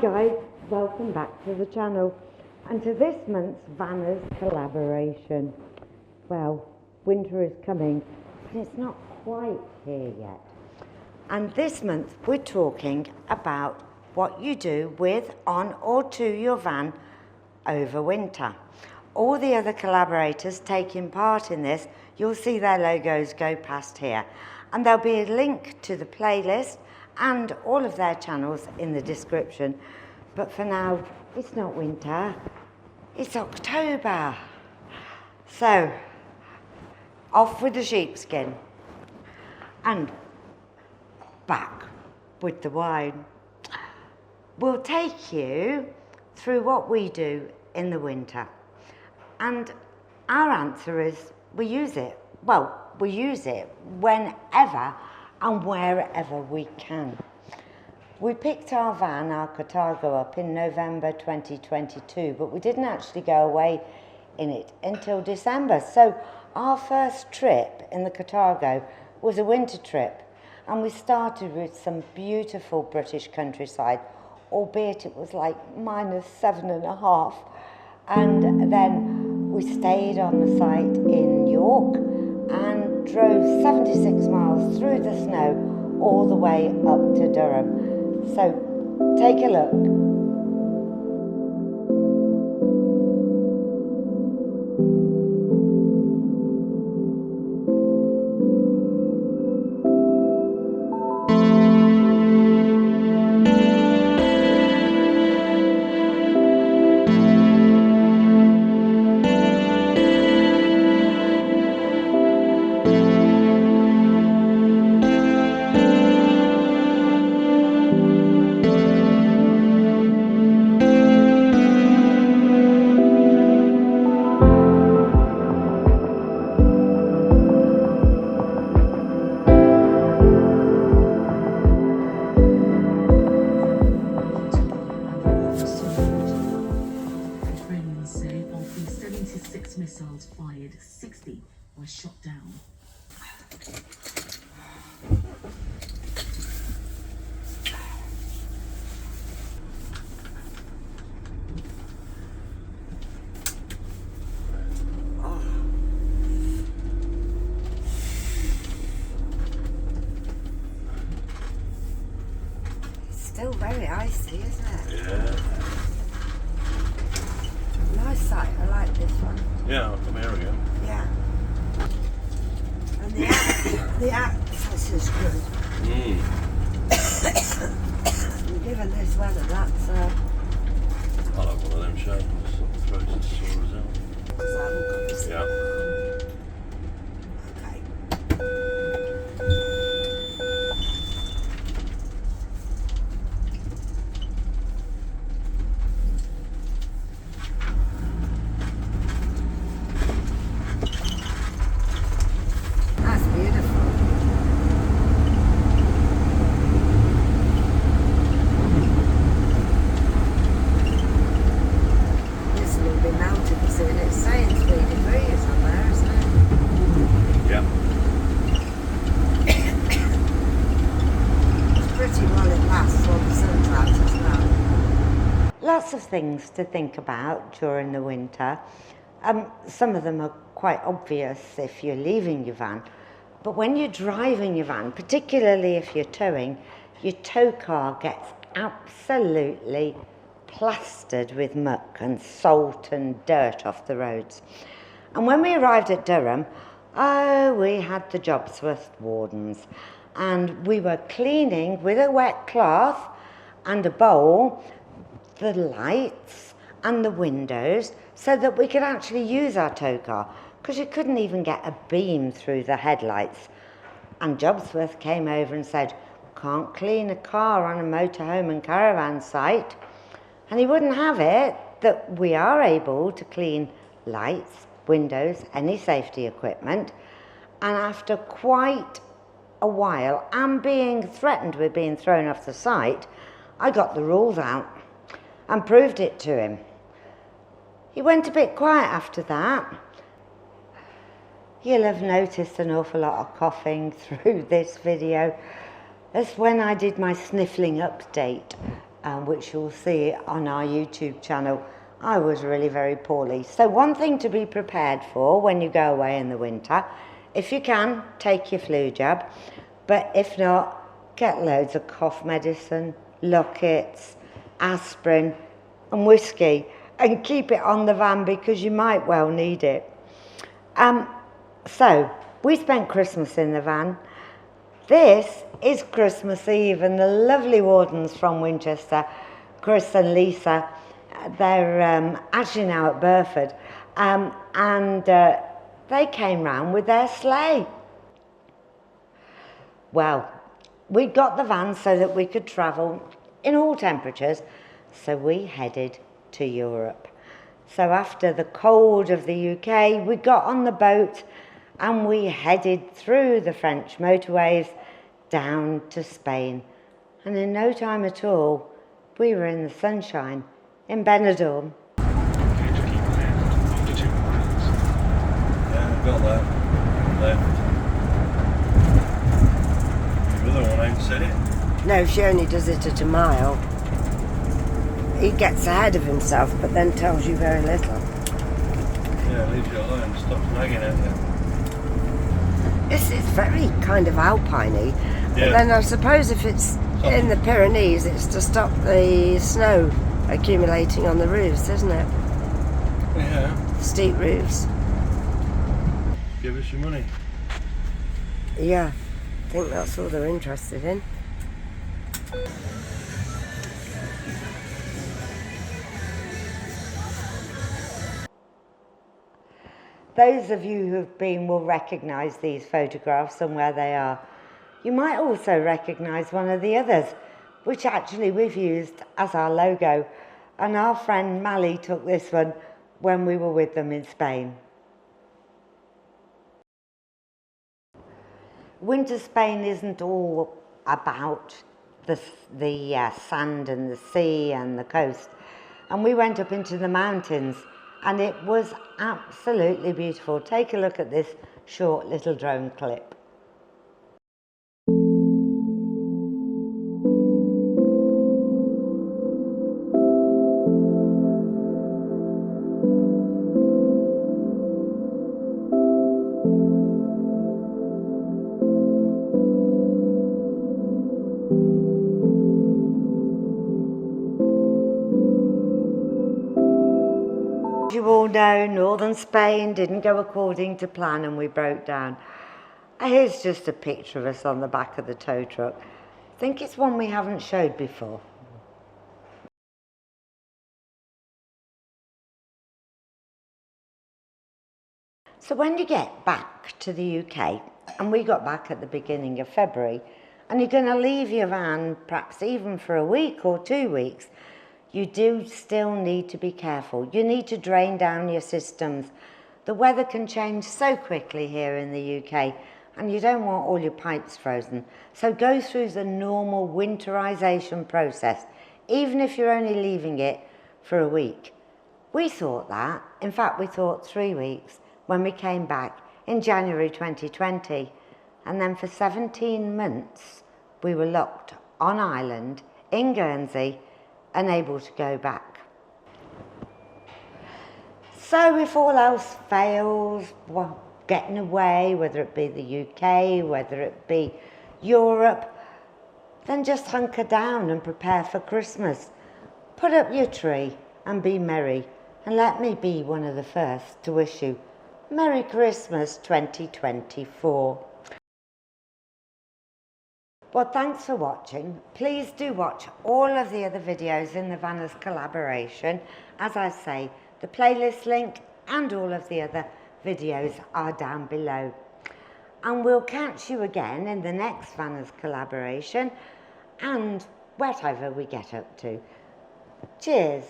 guys, welcome back to the channel and to this month's Vanners collaboration. Well, winter is coming but it's not quite here yet. And this month we're talking about what you do with, on or to your van over winter. All the other collaborators taking part in this, you'll see their logos go past here. And there'll be a link to the playlist and all of their channels in the description. But for now, it's not winter, it's October. So, off with the sheepskin and back with the wine. We'll take you through what we do in the winter. And our answer is we use it. Well, we use it whenever and wherever we can. We picked our van, our Cartago, up in November 2022, but we didn't actually go away in it until December. So our first trip in the Cartago was a winter trip, and we started with some beautiful British countryside, albeit it was like -7.5. And then we stayed on the site in York and drove 76 miles through the snow all the way up to Durham. So take a look. Missiles fired, 60 were shot down. Still very icy, isn't it? Yeah. Nice sight, I like this one. Yeah, I'll come here again. Yeah. And the access is good. And given this weather, that's I'll have one of them shavings, sort of throws as sore as hell. because I haven't got this. Yeah. Okay. That's beautiful. This will be melted soon. It's saying 3 degrees on there, isn't it? Yeah. It's pretty well it lasts while the sun's out as well. Lots of things to think about during the winter. Some of them are quite obvious if you're leaving your van. But when you're driving your van, particularly if you're towing, your tow car gets absolutely plastered with muck and salt and dirt off the roads. And when we arrived at Durham, we had the Jobsworth wardens, and we were cleaning with a wet cloth and a bowl the lights and the windows so that we could actually use our tow car, because you couldn't even get a beam through the headlights. And Jobsworth came over and said, can't clean a car on a motorhome and caravan site. And he wouldn't have it that we are able to clean lights, windows, any safety equipment. And after quite a while, and being threatened with being thrown off the site, I got the rules out and proved it to him. He went a bit quiet after that. You'll have noticed an awful lot of coughing through this video. That's when I did my sniffling update which you'll see on our YouTube channel, I was really very poorly. So one thing to be prepared for when you go away in the winter, if you can, take your flu jab, but if not, get loads of cough medicine, lockets, aspirin and whiskey, and keep it on the van because you might well need it. So we spent Christmas in the van. This is Christmas Eve, and the lovely wardens from Winchester, Chris and Lisa, they're actually now at Burford, and they came round with their sleigh. Well, we got the van so that we could travel in all temperatures, so we headed to Europe. So after the cold of the UK, we got on the boat and we headed through the French motorways down to Spain. And in no time at all, we were in the sunshine in Benidorm. Yeah, I've got that. Left. The other one ain't said it. No, she only does it at a mile. He gets ahead of himself, but then tells you very little. Yeah, leaves you alone, stops nagging at you. This is very kind of alpine-y. But Yeah. then I suppose if it's in the Pyrenees, it's to stop the snow accumulating on the roofs, isn't it? Yeah. Steep roofs. Give us your money. Yeah, I think that's all they're interested in. Those of you who've been will recognise these photographs and where they are. You might also recognise one of the others, which actually we've used as our logo. And our friend Mally took this one when we were with them in Spain. Winter Spain isn't all about the sand and the sea and the coast. And we went up into the mountains and it was absolutely beautiful. Take a look at this short little drone clip. You all know northern Spain didn't go according to plan and we broke down. Here's just a picture of us on the back of the tow truck. I think it's one we haven't showed before. So when you get back to the UK, and we got back at the beginning of February, and you're going to leave your van perhaps even for a week or 2 weeks, you do still need to be careful. You need to drain down your systems. The weather can change so quickly here in the UK and you don't want all your pipes frozen. So go through the normal winterization process, even if you're only leaving it for a week. We thought that. In fact, we thought 3 weeks when we came back in January 2020. And then for 17 months, we were locked on island in Guernsey, unable to go back. So if all else fails, well, getting away, whether it be the UK, whether it be Europe, then just hunker down and prepare for Christmas. Put up your tree and be merry, and let me be one of the first to wish you Merry Christmas 2024. Well, thanks for watching. Please do watch all of the other videos in the Vanners collaboration. As I say, the playlist link and all of the other videos are down below. And we'll catch you again in the next Vanners collaboration and whatever we get up to. Cheers.